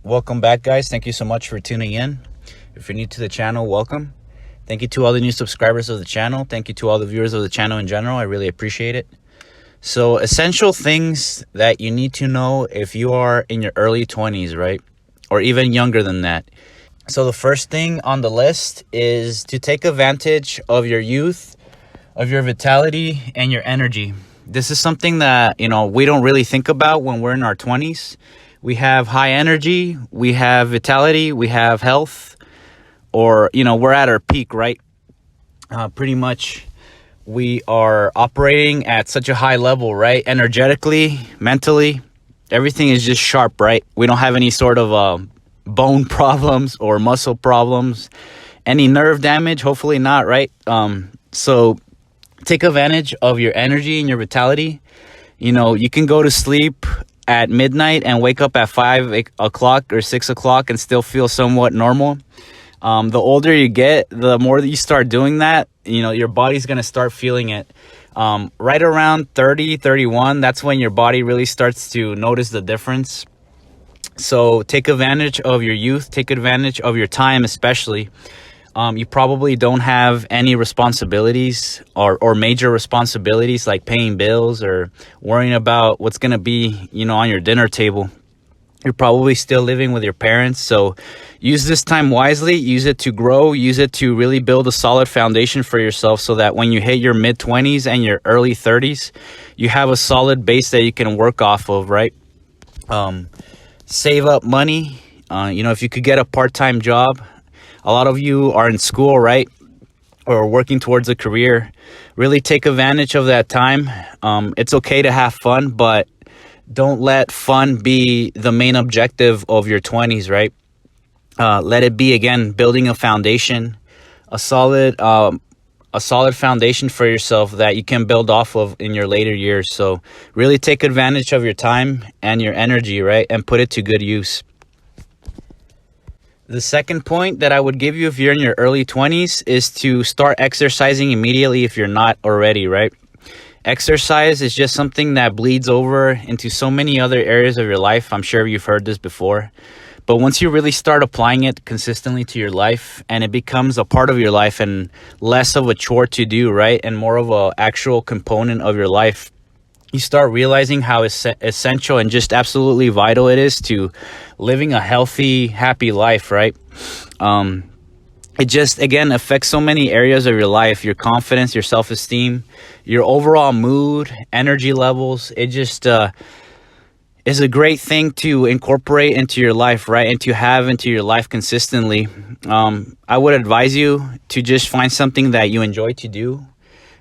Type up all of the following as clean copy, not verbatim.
Welcome back, guys. Thank you so much for tuning in. If you're new to the channel, welcome. Thank you to all the new subscribers of the channel. Thank you to all the viewers of the channel in general. I really appreciate it. So, essential things that you need to know if you are in your early 20s, right? Or even younger than that. So the first thing on the list is to take advantage of your youth, of your vitality, and your energy. This is something that, we don't really think about when we're in our 20s. We have high energy, we have vitality, we have health, or, we're at our peak, right? Pretty much we are operating at such a high level, right? Energetically, mentally, everything is just sharp, right? We don't have any sort of bone problems or muscle problems, any nerve damage, hopefully not, right? So take advantage of your energy and your vitality. You can go to sleep at midnight and wake up at 5 o'clock or 6 o'clock and still feel somewhat normal. The older you get, the more that you start doing that, your body's going to start feeling it. Right around 30, 31, that's when your body really starts to notice the difference. So take advantage of your youth, take advantage of your time, especially. You probably don't have any responsibilities or major responsibilities like paying bills or worrying about what's going to be, on your dinner table. You're probably still living with your parents. So use this time wisely, use it to grow, use it to really build a solid foundation for yourself so that when you hit your mid-20s and your early 30s, you have a solid base that you can work off of, right? Save up money. If you could get a part-time job. A lot of you are in school, right? Or working towards a career. Really take advantage of that time. It's okay to have fun, but don't let fun be the main objective of your 20s, right? Let it be, again, building a foundation, a solid foundation for yourself that you can build off of in your later years. So really take advantage of your time and your energy, right? And put it to good use. The second point that I would give you if you're in your early 20s is to start exercising immediately if you're not already, right? Exercise is just something that bleeds over into so many other areas of your life. I'm sure you've heard this before. But once you really start applying it consistently to your life and it becomes a part of your life and less of a chore to do, right? And more of an actual component of your life, you start realizing how essential and just absolutely vital it is to living a healthy, happy life, right? It just, again, affects so many areas of your life, your confidence, your self-esteem, your overall mood, energy levels. It just is a great thing to incorporate into your life, right? And to have into your life consistently. I would advise you to just find something that you enjoy to do,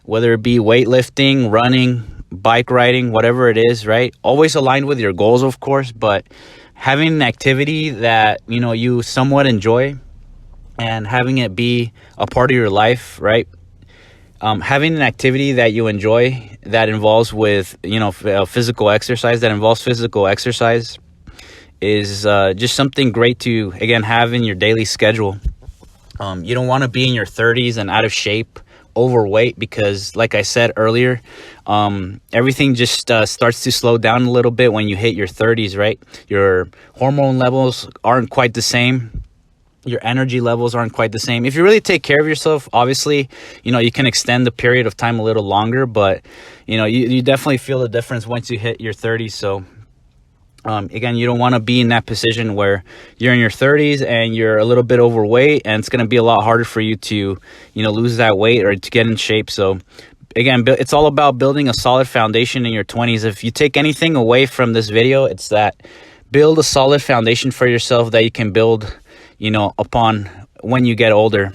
whether it be weightlifting, running, bike riding, whatever it is, right? Always aligned with your goals, of course, but having an activity that, you somewhat enjoy and having it be a part of your life, right? Having an activity that you enjoy that involves with, physical exercise, is just something great to, again, have in your daily schedule. You don't want to be in your 30s and out of shape, overweight, because like I said earlier, everything just starts to slow down a little bit when you hit your 30s, right? Your hormone levels aren't quite the same. Your energy levels aren't quite the same. If you really take care of yourself, obviously, you can extend the period of time a little longer, but, you definitely feel the difference once you hit your 30s. So, again, you don't want to be in that position where you're in your 30s and you're a little bit overweight, and it's going to be a lot harder for you to, lose that weight or to get in shape. So, again, it's all about building a solid foundation in your 20s. If you take anything away from this video, it's that build a solid foundation for yourself that you can build upon when you get older,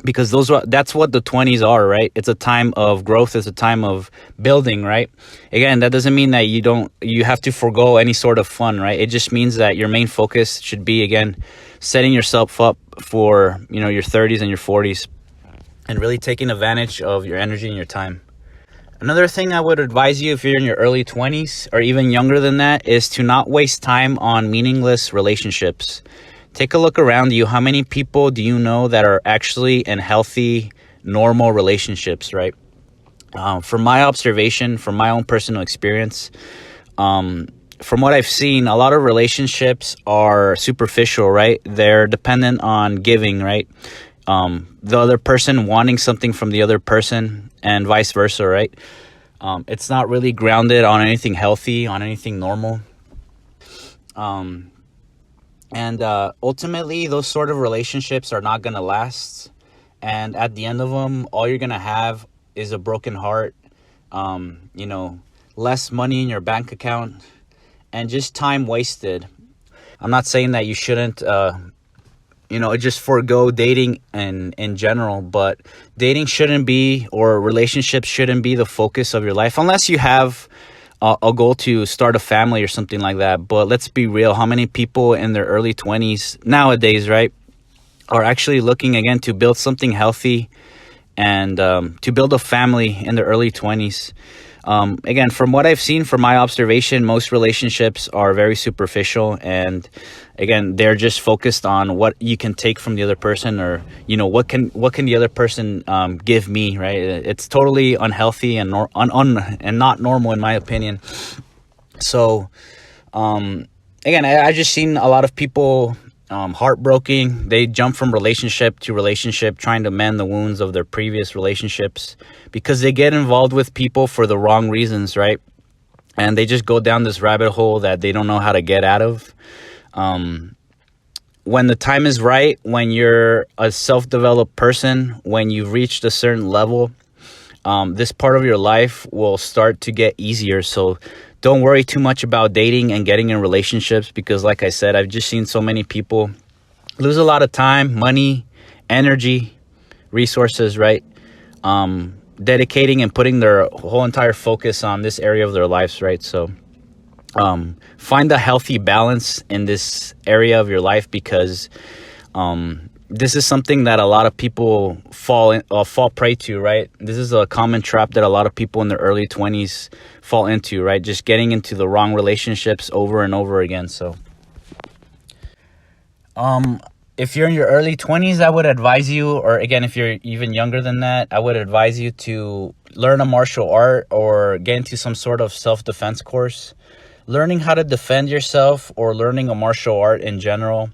because that's what the 20s are, right? It's a time of growth. It's a time of building, right? Again, that doesn't mean that you have to forego any sort of fun, right? It just means that your main focus should be, again, setting yourself up for, your 30s and your 40s and really taking advantage of your energy and your time. Another thing I would advise you if you're in your early 20s or even younger than that is to not waste time on meaningless relationships. Take a look around you. How many people do you know that are actually in healthy, normal relationships, right? From my observation, from my own personal experience, from what I've seen, a lot of relationships are superficial, right? They're dependent on giving, right? The other person wanting something from the other person and vice versa, right? It's not really grounded on anything healthy, on anything normal. And ultimately, those sort of relationships are not going to last. And at the end of them, all you're going to have is a broken heart, less money in your bank account, and just time wasted. I'm not saying that you shouldn't, just forego dating in general, but dating shouldn't be, or relationships shouldn't be the focus of your life, unless you have a goal to start a family or something like that. But let's be real, how many people in their early 20s nowadays, right, are actually looking again to build something healthy and to build a family in their early 20s? Again, from what I've seen, from my observation, most relationships are very superficial, and again, they're just focused on what you can take from the other person, or what can the other person give me, right? It's totally unhealthy and and not normal, in my opinion. So again, I just seen a lot of people heartbroken. They jump from relationship to relationship, trying to mend the wounds of their previous relationships, because they get involved with people for the wrong reasons, right? And they just go down this rabbit hole that they don't know how to get out of. When the time is right, when you're a self-developed person, when you've reached a certain level, this part of your life will start to get easier. So don't worry too much about dating and getting in relationships, because like I said, I've just seen so many people lose a lot of time, money, energy, resources, right? Dedicating and putting their whole entire focus on this area of their lives, right? So find a healthy balance in this area of your life, because this is something that a lot of people fall prey to, right? This is a common trap that a lot of people in their early 20s fall into, right? Just getting into the wrong relationships over and over again. So if you're in your early 20s, I would advise you, or again, if you're even younger than that, I would advise you to learn a martial art or get into some sort of self-defense course. Learning how to defend yourself, or learning a martial art in general,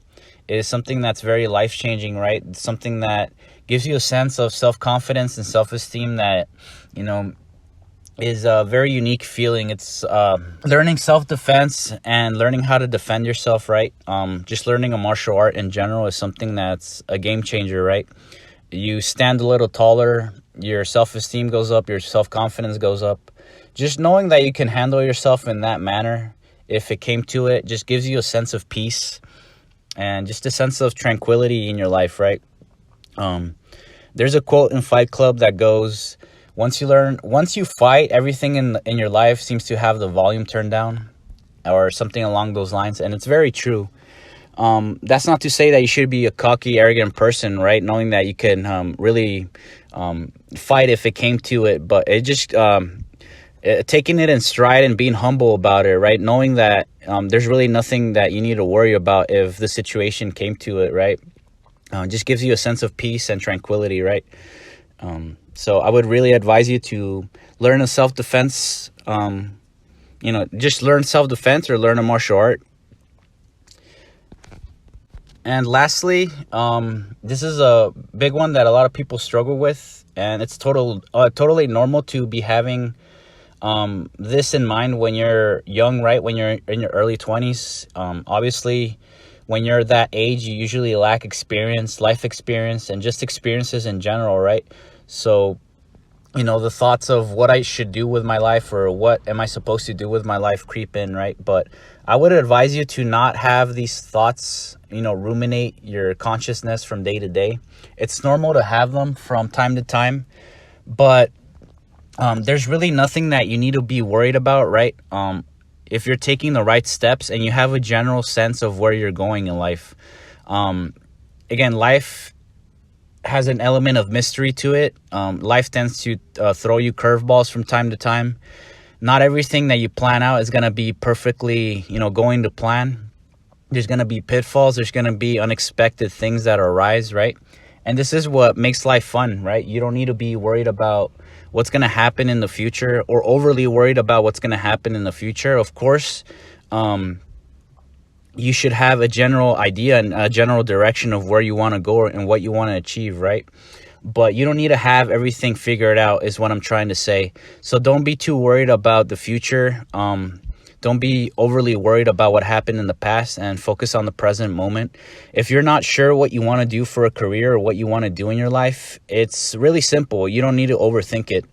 is something that's very life-changing, right? It's something that gives you a sense of self-confidence and self-esteem that, is a very unique feeling. It's learning self-defense and learning how to defend yourself, right? Just learning a martial art in general is something that's a game changer, right? You stand a little taller, your self-esteem goes up, your self-confidence goes up. Just knowing that you can handle yourself in that manner, if it came to it, just gives you a sense of peace and just a sense of tranquility in your life, right? There's a quote in Fight Club that goes, once you fight, everything in your life seems to have the volume turned down, or something along those lines. And it's very true. That's not to say that you should be a cocky, arrogant person, right? Knowing that you can really fight if it came to it, but it just taking it in stride and being humble about it, right? Knowing that there's really nothing that you need to worry about if the situation came to it, right? Just gives you a sense of peace and tranquility, right? So I would really advise you to learn a self-defense, just learn self-defense or learn a martial art. And lastly, this is a big one that a lot of people struggle with, and it's totally normal to be having this in mind when you're young, right? When you're in your early 20s. Obviously, when you're that age, you usually lack experience, life experience, and just experiences in general, right? So, the thoughts of what I should do with my life, or what am I supposed to do with my life, creep in, right? But I would advise you to not have these thoughts, ruminate your consciousness from day to day. It's normal to have them from time to time, but there's really nothing that you need to be worried about, right? If you're taking the right steps and you have a general sense of where you're going in life. Again, life has an element of mystery to it. Life tends to throw you curveballs from time to time. Not everything that you plan out is going to be perfectly, going to plan. There's going to be pitfalls. There's going to be unexpected things that arise, right? And this is what makes life fun, right? You don't need to be worried about what's going to happen in the future, or overly worried about what's going to happen in the future. Of course, you should have a general idea and a general direction of where you want to go and what you want to achieve, right? But you don't need to have everything figured out, is what I'm trying to say. So don't be too worried about the future. Don't be overly worried about what happened in the past, and focus on the present moment. If you're not sure what you want to do for a career or what you want to do in your life, it's really simple. You don't need to overthink it.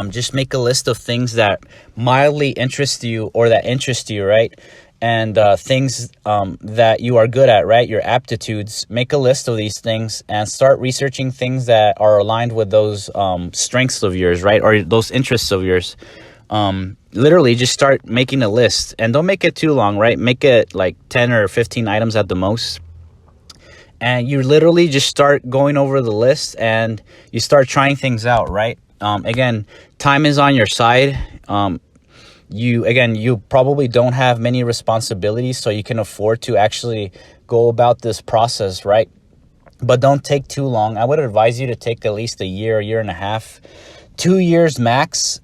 Just make a list of things that mildly interest you or that interest you, right? And things that you are good at, right? Your aptitudes. Make a list of these things and start researching things that are aligned with those strengths of yours, right? Or those interests of yours. Literally just start making a list, and don't make it too long, right? Make it like 10 or 15 items at the most. And you literally just start going over the list and you start trying things out, right? Again, time is on your side. You probably don't have many responsibilities, so you can afford to actually go about this process, right? But don't take too long. I would advise you to take at least a year and a half, 2 years max,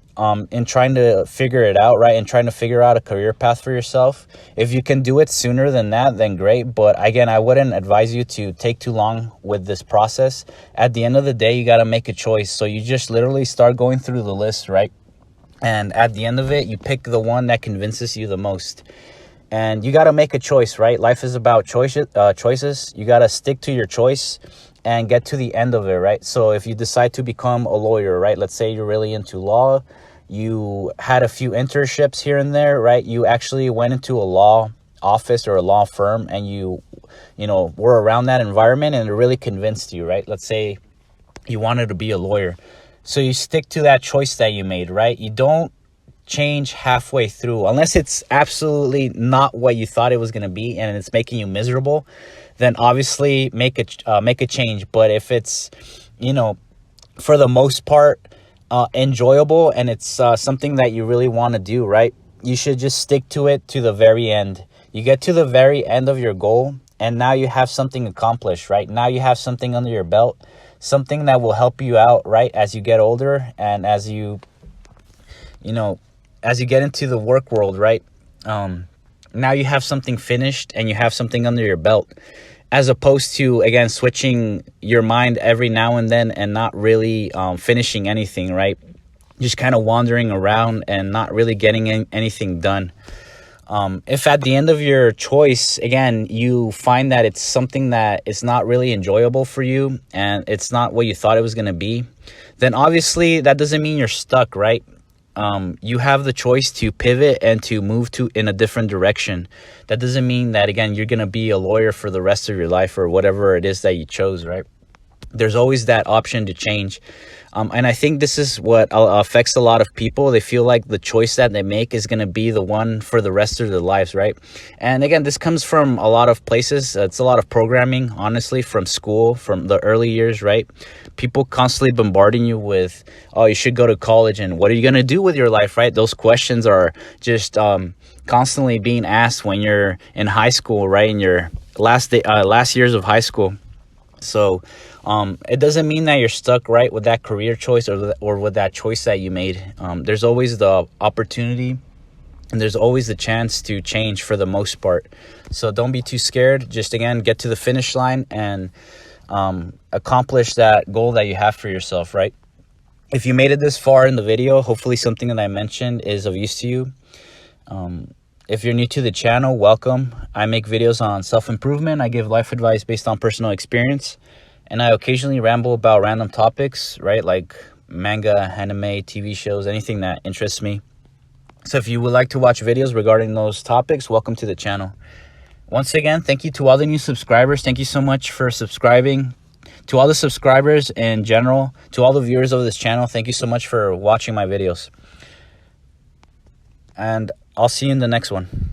in trying to figure it out, right? And trying to figure out a career path for yourself. If you can do it sooner than that, then great. But again, I wouldn't advise you to take too long with this process. At the end of the day, you got to make a choice. So you just literally start going through the list, right? And at the end of it, you pick the one that convinces you the most. And you got to make a choice, right? Life is about choices. You got to stick to your choice and get to the end of it, right? So if you decide to become a lawyer, right? Let's say you're really into law. You had a few internships here and there, right? You actually went into a law office or a law firm, and you were around that environment, and it really convinced you, right? Let's say you wanted to be a lawyer. So you stick to that choice that you made, right? You don't change halfway through unless it's absolutely not what you thought it was going to be and it's making you miserable. Then obviously make a change. But if it's, for the most part, enjoyable, and it's something that you really want to do, right? You should just stick to it to the very end. You get to the very end of your goal, and now you have something accomplished, right? Now you have something under your belt, something that will help you out, right? As you get older and as you get into the work world, right? Now you have something finished and you have something under your belt, as opposed to, again, switching your mind every now and then and not really finishing anything, right? Just kind of wandering around and not really getting anything done. If at the end of your choice, again, you find that it's something that is not really enjoyable for you and it's not what you thought it was going to be, then obviously that doesn't mean you're stuck, right? You have the choice to pivot and to move in a different direction. That doesn't mean that, again, you're going to be a lawyer for the rest of your life or whatever it is that you chose, right? There's always that option to change. And I think this is what affects a lot of people. They feel like the choice that they make is going to be the one for the rest of their lives, right? And again, this comes from a lot of places. It's a lot of programming, honestly, from school, from the early years, right? People constantly bombarding you with, oh, you should go to college, and what are you going to do with your life, right? Those questions are just constantly being asked when you're in high school, right? In your last years of high school. So it doesn't mean that you're stuck, right, with that career choice or with that choice that you made. There's always the opportunity and there's always the chance to change for the most part. So don't be too scared. Just, again, get to the finish line and accomplish that goal that you have for yourself, right? If you made it this far in the video, hopefully something that I mentioned is of use to you. If you're new to the channel, welcome. I make videos on self-improvement. I give life advice based on personal experience. And I occasionally ramble about random topics, right? Like manga, anime, TV shows, anything that interests me. So if you would like to watch videos regarding those topics, welcome to the channel. Once again, thank you to all the new subscribers. Thank you so much for subscribing. To all the subscribers in general, to all the viewers of this channel, thank you so much for watching my videos. And I'll see you in the next one.